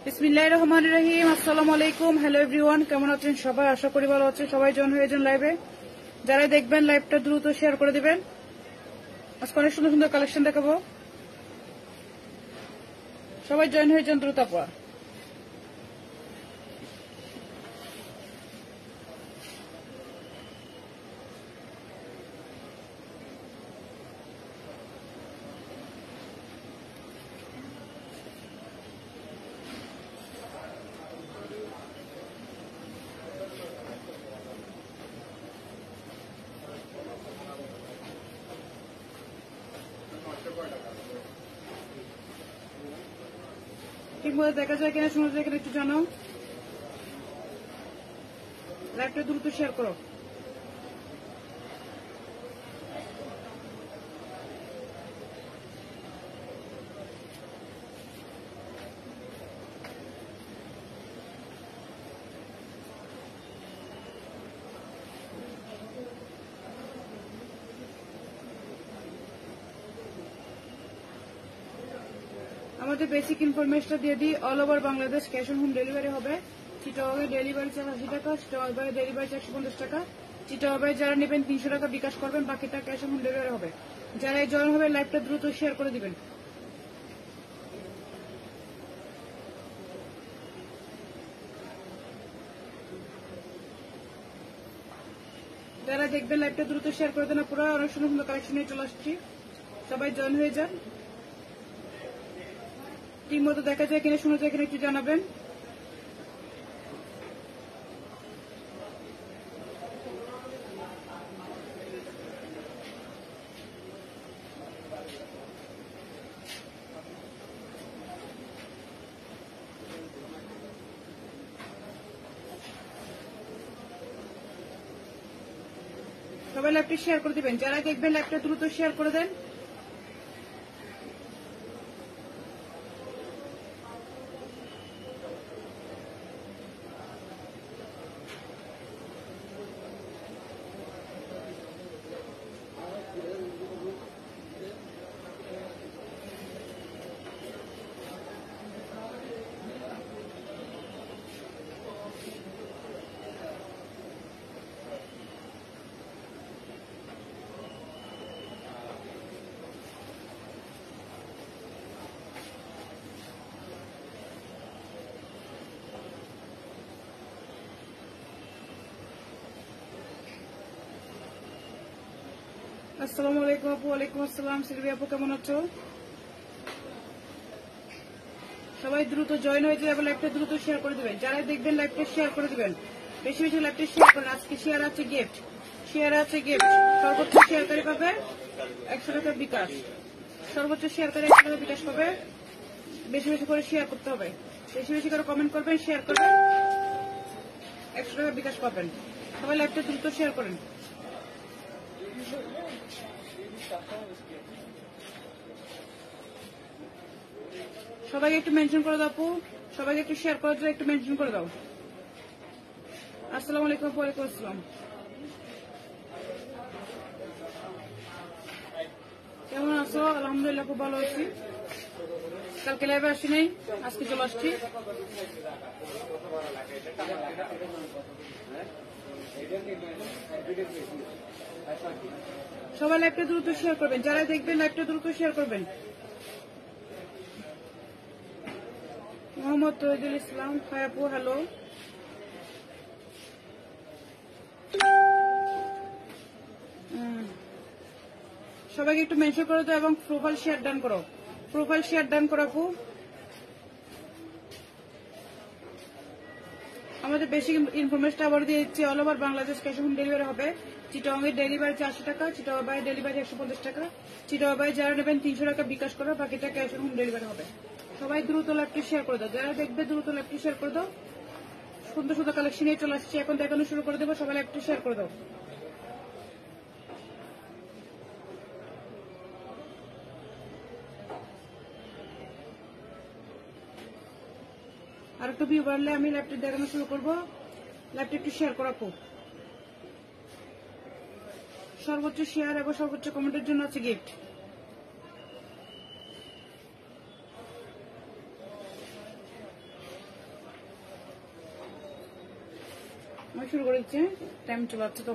বিসমিল্লাহির রহমানির রহিম। আসসালামু আলাইকুম। হ্যালো এভরিওয়ান, কেমন আছেন সবাই? আশা করি ভালো আছেন। সবাই জয়েন হয়ে যান লাইভে। যারা দেখবেন লাইভটা দ্রুত শেয়ার করে দিবেন। আজকে অনেক সুন্দর সুন্দর কালেকশন দেখাবো। সবাই জয়েন হয়ে যান দ্রুত আপা। ঠিক মতো দেখা যায় কিনা, শোনা যায় কিনা একটু জানাও। লাইভটা দ্রুত শেয়ার করো। আমাদের বেসিক ইনফরমেশনটা দিয়ে দিই। All over Bangladesh cash on home delivery হবে। চিটাগাংয়ে ডেলিভারি চার্জ 80 টাকা, চিটাগাংয়ে ডেলিভারি চার্জ 150 টাকা। চিটাগাংয়ে যারা নেবেন 300 টাকা বিকাশ করবেন, বাকিটা ক্যাশ অন হোম ডেলিভারি হবে। যারা জয়েন হবে লাইভটা দ্রুত শেয়ার করে দিবেন। যারা দেখবেন লাইভটা দ্রুত শেয়ার করে দেন। পুরো অনেক সুন্দর সুন্দর কালেকশন নিয়ে চলে আসছি। সবাই জয়েন হয়ে যান। ঠিক মতো দেখা যায় কিনা, শোনা যায় কিনা একটু জানাবেন। সবাই লাইভটা শেয়ার করে দিবেন। যারা দেখবেন লাইভটা দ্রুত শেয়ার করে দেন। আসসালামু আলাইকুম আপু। ওয়ালাইকুম আসসালাম। সিলভি আপু কেমন আছো? সবাই দ্রুত জয়েন হয়ে যাবে। লাইভটা দ্রুত শেয়ার করে দিবেন। যারা দেখবেন লাইভটা শেয়ার করে দিবেন। বেশি বেশি লাইভটা শেয়ার করেন। আজকে শেয়ার আছে গিফট, শেয়ার আছে গিফট। সর্বোচ্চ শেয়ারকারী পাবে 100 টাকা বিকাশ। সর্বোচ্চ শেয়ারকারী 100 টাকা বিকাশ পাবে। বেশি বেশি করে শেয়ার করতে হবে। বেশি বেশি করে কমেন্ট করবেন, শেয়ার করবেন, 100 টাকা বিকাশ পাবেন। সবাই লাইভটা দ্রুত শেয়ার করেন। সবাইকে একটু মেনশন করে দাও আপু। সবাইকে একটু শেয়ার করার জন্য একটু মেনশন করে দাও। আসসালামু আলাইকুম আপু। ওয়ালাইকুম আসসালাম। কেমন আছো? আলহামদুলিল্লাহ খুব ভালো আছি। কালকে লাইভে আসি নাই, আজকে চলে আসছি। সবাই লাইভটা দ্রুত শেয়ার করবেন। যারা দেখবেন লাইভটা দ্রুত শেয়ার করবেন। মোহাম্মদ তহিদুল ইসলাম। হাই আপু, হ্যালো। সবাইকে একটু মেনশন করে দাও এবং প্রোফাইল শেয়ার ডান করো। প্রোফাইল শেয়ার ডান করো আপু। আমাদের বেসিক ইনফরমেশন আবার দিয়ে দিচ্ছি। All over Bangladesh cash on delivery হবে। চিটাগাংয়ে ডেলিভারি 400 টাকা, চিটাগাংয়ে ডেলিভারি 150 টাকা। চিটাগাংয়ে যারা নেবেন 300 টাকা বিকাশ করো, বাকিটা ক্যাশ অন ডেলিভারি হবে। সবাই দ্রুত লাইভটি শেয়ার করে দাও। যারা দেখবে দ্রুত লাইভটি শেয়ার করে দাও। সুন্দর সুন্দর কালেকশন নিয়ে চলে আসছি। এখন দেখানো শুরু করে দেবো। সবাই লাইভটি শেয়ার করে দাও। আর একটু ভিউ বাড়লে আমি লাইভটি দেখানো শুরু করবো। লাইভটি একটু শেয়ার করা খুব। সর্বোচ্চ শেয়ার এবং সর্বোচ্চ কমেন্টের জন্য আছে গিফট। আমি শুরু করে দিচ্ছি, টাইম চলে যাচ্ছে তো।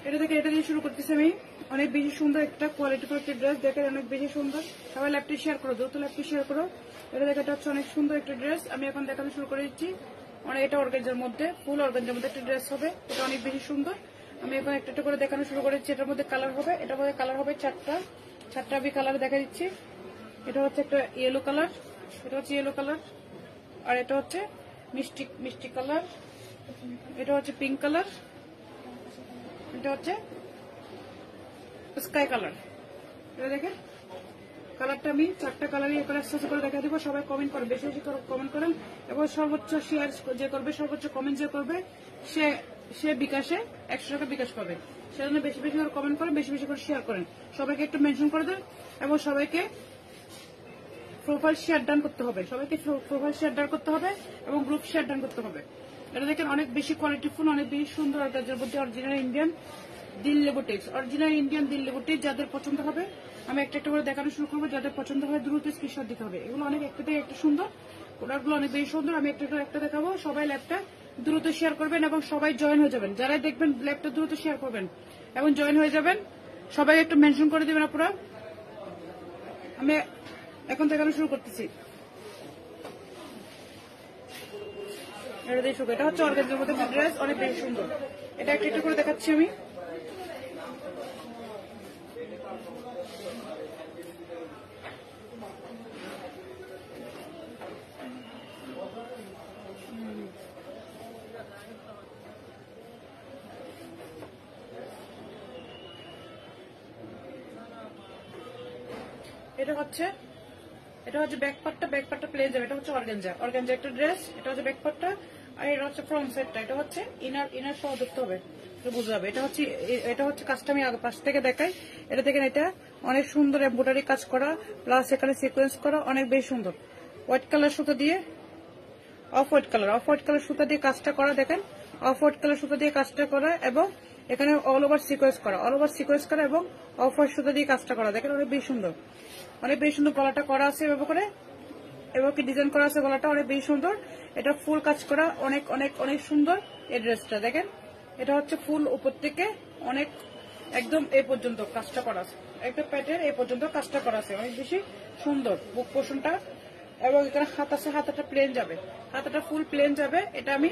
এটা দেখে এটা দিয়ে শুরু করতেছি আমি। অনেক বেশি সুন্দর একটা কোয়ালিটি একটা ড্রেস, দেখেন অনেক বেশি সুন্দর। সবাই ল্যাপটপ শেয়ার করো, দ্রুত ল্যাপটপ শেয়ার করো। এটা দেখে এটা হচ্ছে অনেক সুন্দর একটা ড্রেস। আমি এখন দেখানো শুরু করে দিচ্ছি। মানে এটা অর্গানজার মধ্যে, ফুল অর্গানজার মধ্যে একটা ড্রেস হবে। এটা অনেক বেশি সুন্দর। আমি এখন একটা একটা করে দেখানো শুরু করেছি। এটার মধ্যে কালার হবে, এটার মধ্যে কালার হবে চারটা আমি কালার দেখা দিচ্ছি। এটা হচ্ছে একটা ইয়েলো কালার, এটা হচ্ছে ইয়েলো কালার, আর এটা হচ্ছে মিষ্টি মিষ্টি কালার, এটা হচ্ছে পিঙ্ক কালার, এটা হচ্ছে স্কাই কালার। এটা দেখেন কালারটা আমি চারটা কালারই এবার আস্তে করে দেখা দিব। সবাই কমেন্ট করেন, বেশি বেশি কমেন্ট করেন এবং সর্বোচ্চ শেয়ার যে করবে, সর্বোচ্চ কমেন্ট যে করবে সে বিকাশে 100 টাকা বিকাশ পাবে। সেজন্য বেশি বেশি করে কমেন্ট করেন, বেশি বেশি করে শেয়ার করেন, সবাইকে একটু মেনশন করে দেন এবং সবাইকে প্রোফাইল শেয়ার ডান করতে হবে, সবাইকে প্রোফাইল শেয়ার ডান করতে হবে এবং গ্রুপ শেয়ার ডান করতে হবে। এটা দেখেন অনেক বেশি কোয়ালিটিফুল, অনেক বেশি সুন্দর। যার মধ্যে original Indian Delhi boutiques, original Indian Delhi boutiques. যাদের পছন্দ হবে আমি একটা একটা করে দেখানো শুরু করবো। যাদের পছন্দ হয় দ্রুত স্ক্রিনশট দিতে হবে। এগুলো অনেক একটা থেকে একটা সুন্দর, প্রোডাক্টগুলো অনেক বেশি সুন্দর। আমি একটা দেখাবো। সবাই ল্যাবটা দ্রুত শেয়ার করবেন এবং সবাই জয়েন হয়ে যাবেন। যারাই দেখবেন ল্যাবটা দ্রুত শেয়ার করবেন এবং জয়েন হয়ে যাবেন। সবাই একটু মেনশন করে দেবেন আপনারা। আমি এখন দেখানো শুরু করতেছি। এটা হচ্ছে অর্গানজার মধ্যে ড্রেস, অনেক বেশি সুন্দর। এটা একটা একটা করে দেখাচ্ছি আমি। এটা হচ্ছে ব্যাক পার্টটা প্লেন যাবে। এটা হচ্ছে অর্গানজা একটা ড্রেস। এটা হচ্ছে ব্যাক পার্টটা, আর এটা হচ্ছে ফ্রন্ট সাইডটা। এটা হচ্ছে ইনার সহ দেখতে হবে, বুঝতে হবে। এটা হচ্ছে কাজটা আমি আগে পাশ থেকে দেখাই। এটা দেখেন, এটা অনেক সুন্দর এমব্রয়ডারি কাজ করা, প্লাস এখানে সিকোয়েন্স করা, অনেক বেশি সুন্দর। হোয়াইট কালার সুতা দিয়ে, অফ হোয়াইট কালার সুতা দিয়ে কাজটা করা। দেখেন অফ হোয়াইট কালার সুতা দিয়ে কাজটা করা এবং এখানে অল ওভার সিকোয়েন্স করা এবং অফ হোয়াইট সুতা দিয়ে কাজটা করা। দেখেন অনেক বেশি সুন্দর, অনেক বেশি সুন্দর। গলাটা করা আছে এভাবে করে, এবং কি ডিজাইন করা আছে। গলাটা অনেক বেশি সুন্দর। এটা ফুল কাজ করা, অনেক অনেক অনেক সুন্দর এই ড্রেসটা। দেখেন এটা হচ্ছে ফুল উপর থেকে অনেক একদম এই পর্যন্ত কাজটা করা আছে, একটা প্যাটের এই পর্যন্ত কাজটা করা আছে, অনেক বেশি সুন্দর বুক পোর্শনটা। এবং এখানে হাত আছে, হাতাটা প্লেন যাবে, হাতাটা ফুল প্লেন যাবে। এটা আমি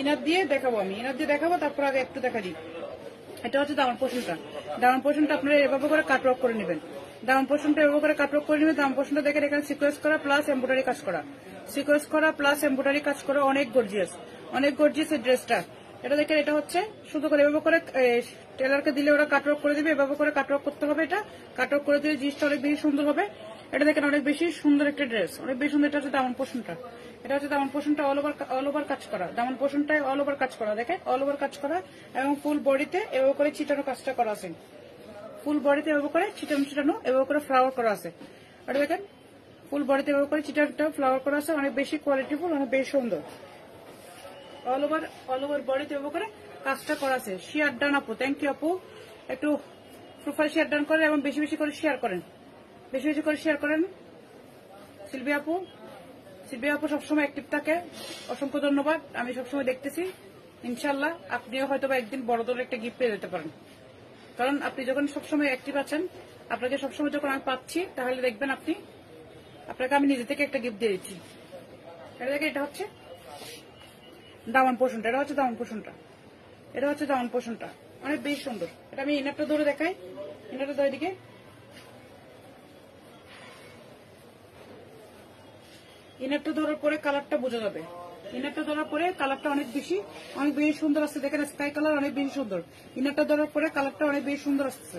ইনার দিয়ে দেখাবো। তারপর আগে একটু দেখা দিই। এটা হচ্ছে দামান পোর্শনটা আপনারা এভাবে করে কাটওয়ার্ক করে নেবেন। দামান পোর্শনটা এভাবে করে কাটওয়ার্ক করে নেবেন। দামান পোর্শনটা দেখেন এখানে সিকোয়েন্স করা প্লাস এমব্রয়ডারি কাজ করা, অনেক গর্জিয়াস এই ড্রেসটা। এটা দেখেন, এটা হচ্ছে শুধু করে এভাবে করে টেলারকে দিলে ওরা কাটওয়ার্ক করে দিবে। এভাবে করে কাটওয়ার্ক করতে হবে। এটা কাটওয়ার্ক করে দিলে জিনিসটা অনেক বেশি সুন্দর হবে। এটা দেখেন অনেক বেশি সুন্দর একটা ড্রেস, অনেক বেশি সুন্দর। এটা হচ্ছে দামান পোর্শনটা, অল ওভার কাজ করা। দামান পোর্শনটায় অল ওভার কাজ করা, দেখেন অল ওভার কাজ করা এবং ফুল বডিতে এভাবে করে ছিটানো কাজটা করা আছে। ফুল বডিতে এভাবে করে ছিটানো এভাবে করে ফ্লাওয়ার করা আছে। এটা দেখেন ফুল বডিতে এভাবে করে ছিটানো ফ্লাওয়ার করা আছে, অনেক বেশি কোয়ালিটিফুল, অনেক বেশি সুন্দর। অল ওভার বডিতে এভাবে করে কাজটা করা আছে। শেয়ার ডান আপু, থ্যাংক ইউ আপু। একটু প্রোফাইল শেয়ার ডান করেন এবং বেশি বেশি করে শেয়ার করেন। সিলভি আপু সবসময় অ্যাক্টিভ থাকে, অসংখ্য ধন্যবাদ। আমি সবসময় দেখতেছি। ইনশাল্লাহ আপনিও হয়তো একদিন বড় ধরনের একটা গিফট পেয়ে যেতে পারেন, কারণ আপনি যখন সবসময় অ্যাক্টিভ আছেন, আপনাকে সবসময় যখন আমি পাচ্ছি, তাহলে দেখবেন আপনাকে আমি নিজে থেকে একটা গিফট দিয়ে দিচ্ছি। এটা দেখেন, এটা হচ্ছে দামান পোর্শনটা, অনেক বেশি সুন্দর। এটা আমি ইনারটা ধরে দেখাই। ইনারটা ধরে দিকে ইনারটা ধরার পরে কালারটা বোঝা যাবে। ইনারটা ধরার পরে কালারটা অনেক বেশি সুন্দর আসছে। দেখেন স্কাই কালার, অনেক বেশি সুন্দর। ইনারটা ধরার পরে কালারটা অনেক বেশি সুন্দর আসছে,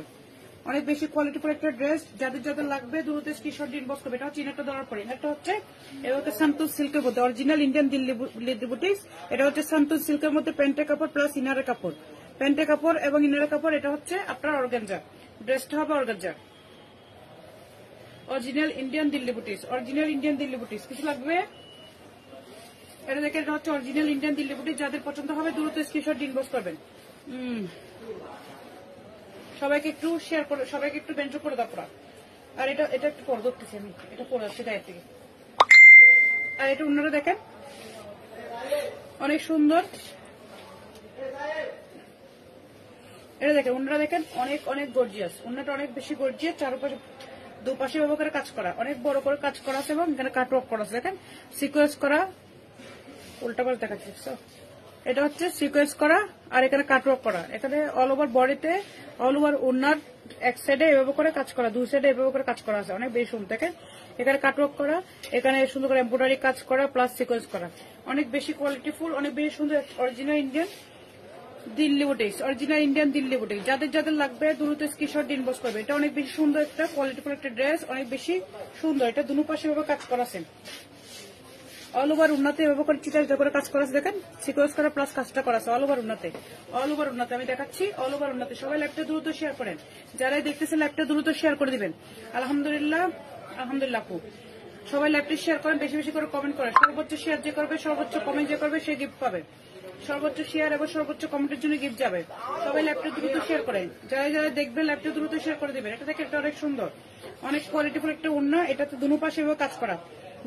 অনেক বেশি কোয়ালিটিফুল একটা ড্রেস। যাদের লাগবে দ্রুত স্ক্রিনশট ইনবক্স করবে। এটা হচ্ছে ইনারটা ধরার পরে। ইনারটা হচ্ছে এবার সান্তুজ সিল্কের মধ্যে, অরিজিনাল ইন্ডিয়ান দিল্লি বুটিক্স। এটা হচ্ছে সান্তুজ সিল্কের মধ্যে প্যান্টের কাপড় প্লাস ইনারের কাপড়, এবং ইনারের কাপড়। এটা হচ্ছে আপনার অর্গানজা, ড্রেসটা হবে organza. Original Indian Delhi boutiques. কিছু লাগবে? এটা দেখে, এটা হচ্ছে অরিজিনাল ইন্ডিয়ান দিল্লি বুটিক্স। যাদের পছন্দ হবে দ্রুত স্ক্রিনশট ইনবক্স করবেন। সবাইকে একটু শেয়ার করে, সবাইকে একটু মেনশন করে দাও। আর এটা এটা একটু পরে ধরতেছি আমি, এটা পরে যাচ্ছে গায়ের থেকে। আর এটা অন্যরা দেখেন অনেক সুন্দর, এটা দেখেন অন্যরা দেখেন অনেক অনেক গর্জিয়াস, অন্যটা অনেক বেশি গর্জিয়াস, চারপাশে দুপাশে ভাবে করে কাজ করা, অনেক বড় করে কাজ করা আছে এবং এখানে কাটওয়ার্ক করা আছে। দেখেন সিকোয়েন্স করা, উল্টা পাশ দেখাচ্ছি। এটা হচ্ছে সিকোয়েন্স করা আর এখানে কাটওয়ার্ক করা, এখানে অল ওভার বডিতে অল ওভার ওনার এক সাইডে এভাবে করে কাজ করা, দুই সাইডে এভাবে করে কাজ করা আছে, অনেক বেশি সুন্দর। দেখেন এখানে কাটওয়ার্ক করা, এখানে সুন্দর করে এমব্রয়ডারি কাজ করা প্লাস সিকোয়েন্স করা, অনেক বেশি কোয়ালিটিফুল, অনেক বেশি সুন্দর। Original Indian Delhi boutiques, original Indian Delhi boutiques. যাদের যাদের লাগবে দ্রুত স্ক্রিনশট ইনবক্স করবে। এটা অনেক বেশি সুন্দর একটা কোয়ালিটিফুল একটা ড্রেস, অনেক বেশি সুন্দর। এটা দুনো পাশে এভাবে কাজ করা আছে, অল ওভার উন্নতে এভাবে করে চিটা করে কাজ করা আছে। দেখেন সিকোয়েন্স করা প্লাস কাজটা করা আছে অল ওভার উন্নতে, অল ওভার উন্নতে আমি দেখাচ্ছি, অল ওভার উন্নতে। সবাই লাইভটা দ্রুত শেয়ার করেন, যারাই দেখতেছেন লাইভটা দ্রুত শেয়ার করে দিবেন। আলহামদুলিল্লাহ, আলহামদুলিল্লাহ আপু, সবাই লাইভটা শেয়ার করেন, বেশি বেশি করে কমেন্ট করেন। সর্বোচ্চ শেয়ার যে করবে, সর্বোচ্চ কমেন্ট যে করবে সে গিফট পাবে। সর্বোচ্চ শেয়ার এবং সর্বোচ্চ কমেন্টের জন্য গিফট যাবে। সবাই ল্যাপটপ দ্রুত শেয়ার করেন, যারা যারা দেখবেন ল্যাপটপ দ্রুত শেয়ার করে দিবেন। এটা দেখে এটা অনেক সুন্দর, অনেক কোয়ালিটিফুল একটা ওড়না। এটাতে দুনো পাশে এভাবে কাজ করা,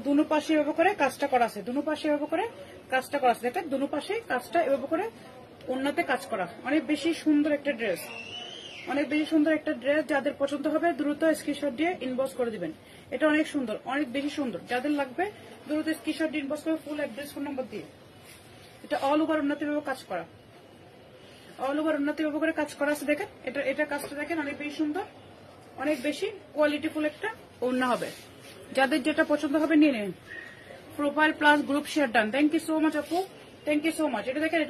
দুনো পাশে এভাবে করে কাজটা করা আছে, দুনো পাশে এভাবে করে কাজটা করা আছে। দেখেন দুনো পাশে কাজটা এভাবে করে ওড়নাতে কাজ করা, অনেক বেশি সুন্দর একটা ড্রেস, অনেক বেশি সুন্দর একটা ড্রেস। যাদের পছন্দ হবে দ্রুত স্ক্রিনশট দিয়ে ইনবক্স করে দিবেন। এটা অনেক সুন্দর, অনেক বেশি সুন্দর। যাদের লাগবে দ্রুত স্ক্রিনশট দিয়ে ইনবক্স করে ফুল অ্যাড্রেস ফোন নাম্বার দিয়ে। এটা অল ওভার উন্নতি ভাবে কাজ করা, অল ওভার উন্নতি ভাবে করে কাজ করা আছে। দেখেন এটা এটা কাজটা দেখেন অনেক বেশি সুন্দর, অনেক বেশি কোয়ালিটিফুল একটা ওড়না হবে। যাদের যেটা পছন্দ হবে নিয়ে নিন। Profile plus group share done, thank you so much আপু, থ্যাংক ইউ সো মাচ। এটা দেখেন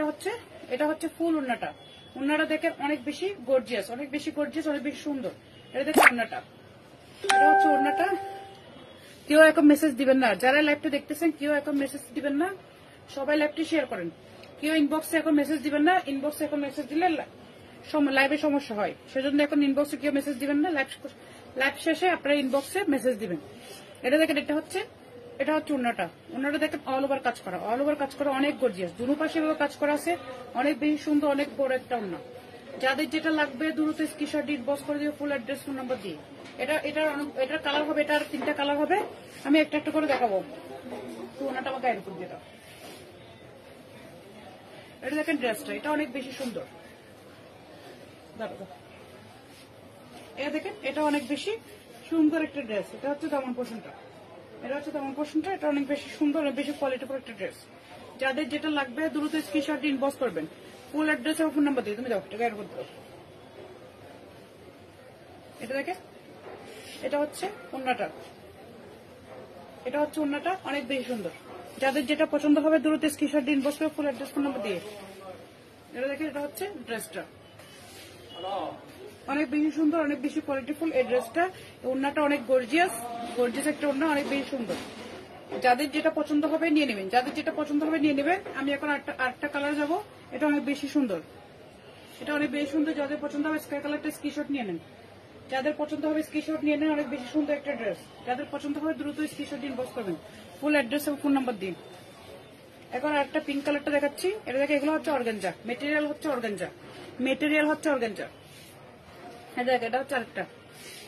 এটা হচ্ছে ফুল ওড়নাটা, ওড়নাটা দেখেন অনেক বেশি গর্জিয়াস, অনেক বেশি গর্জিয়াস, অনেক বেশি সুন্দর। এটা দেখেন ওড়নাটা, এটা হচ্ছে ওড়নাটা। কেউ এখন মেসেজ দিবেন না, যারা লাইভটা দেখতেছেন কেউ এখন মেসেজ দিবেন না, সবাই লাইভটি শেয়ার করেন। কেউ ইনবক্সে এখন মেসেজ দিবেন না, ইনবক্সে এখন মেসেজ দিলে লাইভে সমস্যা হয়, সেজন্য এখন ইনবক্সে কেউ মেসেজ দিবেন না। লাইভ শেষে আপনারা ইনবক্সে মেসেজ দিবেন। এটা দেখেন এটা হচ্ছে ওড়নাটা, ওড়নাটা দেখেন অল ওভার কাজ করা, অল ওভার কাজ করা, অনেক গর্জিয়াস, দুনো পাশে কাজ করা আছে, অনেক বেশি সুন্দর, অনেক বড় একটা ওড়না। যাদের যেটা লাগবে দ্রুত স্ক্রিনশট ইনবক্স করে দিও ফুল অ্যাড্রেস ফোন নাম্বার দিয়ে। এটার কালার হবে, এটার 3টা কালার হবে, আমি একটা একটা করে দেখাবো। ওড়নাটা আমার গায়ের উপর দিয়ে দাও। এটা দেখেন ড্রেসটা, এটা অনেক বেশি সুন্দর। এটা দেখেন এটা অনেক বেশি সুন্দর একটা ড্রেস। এটা হচ্ছে দামান পোর্শনটা, এটা হচ্ছে দামান পোর্শনটা। এটা অনেক বেশি সুন্দর, অনেক বেশি কোয়ালিটিফুল একটা ড্রেস। যাদের যেটা লাগবে দ্রুত স্ক্রিনশট ইনবক্স করবেন ফুল অ্যাড্রেস এবং ফোন নাম্বার দিয়ে। তুমি দাও এটা গায়ের উপর দাও। এটা দেখেন এটা হচ্ছে ওড়নাটা, এটা হচ্ছে ওড়নাটা, অনেক বেশি সুন্দর। যাদের যেটা পছন্দ হবে দ্রুত স্ক্রিনশট ইনবক্স করে ফুল অ্যাড্রেস ফোন নাম্বার দিয়ে। এটা দেখেন এটা হচ্ছে ড্রেসটা, অনেক বেশি সুন্দর, অনেক বেশি কোয়ালিটিফুল এই ড্রেসটা। ওড়নাটা অনেক গর্জিয়াস, গর্জিয়াস একটা ওড়না, অনেক বেশি সুন্দর। যাদের যেটা পছন্দ হবে নিয়ে নেবেন, যাদের যেটা পছন্দ হবে নিয়ে নেবেন। আমি এখন আটটা কালার যাবো। এটা অনেক বেশি সুন্দর, এটা অনেক বেশি সুন্দর। যাদের পছন্দ হবে স্কাই কালারটা স্ক্রিনশট নিয়ে নেন, যাদের পছন্দ হবে স্ক্রিনশট নিয়ে নেন। অনেক বেশি সুন্দর একটা ড্রেস, যাদের পছন্দ হবে দ্রুত স্ক্রিনশট ইনবক্স করবেন ফুল অ্যাড্রেস এবং ফোন নাম্বার দিন। এখন আরেকটা পিঙ্ক কালারটা দেখাচ্ছি। এটা দেখে এগুলো হচ্ছে অর্গানজা, মেটেরিয়াল হচ্ছে অর্গানজা, মেটেরিয়াল হচ্ছে অর্গানজা। এটা হচ্ছে আরেকটা,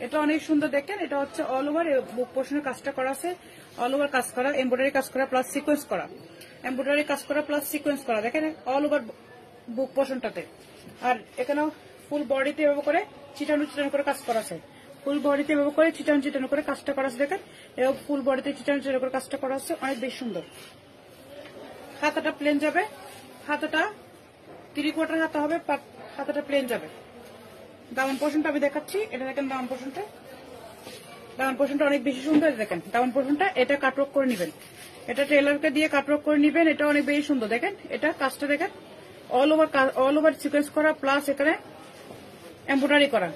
এটা অনেক সুন্দর। দেখেন এটা হচ্ছে অল ওভার বুক পোর্শনের কাজটা করা আছে, অল ওভার কাজ করা, এমব্রয়ডারি কাজ করা প্লাস সিকোয়েন্স করা, এমব্রয়ডারি কাজ করা প্লাস সিকোয়েন্স করা। দেখেন অল ওভার বুক পোর্শনটাতে। আর এখানেও ফুল বডিতে এভাবে করে চিটানো চিটানো করে কাজ করা আছে, ফুল বডিতে এভাবে করে চিটানো চিটানো করে কাজটা করা আছে। দেখেন এবং ফুল বডিতে চিটানো চিটানো করে কাজটা করা আছে, অনেক বেশ সুন্দর। হাতাটা প্লেন যাবে, হাতাটা 3/4 হাতা হবে, হাতাটা প্লেন যাবে। দামান পোর্শনটা আমি দেখাচ্ছি। এটা দেখেন দামান পোর্শনটা, দামান পোর্শনটা অনেক বেশি সুন্দর। দেখেন দামান পোর্শনটা, এটা কাটওয়ার্ক করে নেবেন, এটা টেলারকে দিয়ে কাটওয়ার্ক করে নেবেন। এটা অনেক বেশি সুন্দর। দেখেন এটা কাজটা দেখেন অল ওভার সিকোয়েন্স করা প্লাস এখানে এমব্রয়ডারি করা।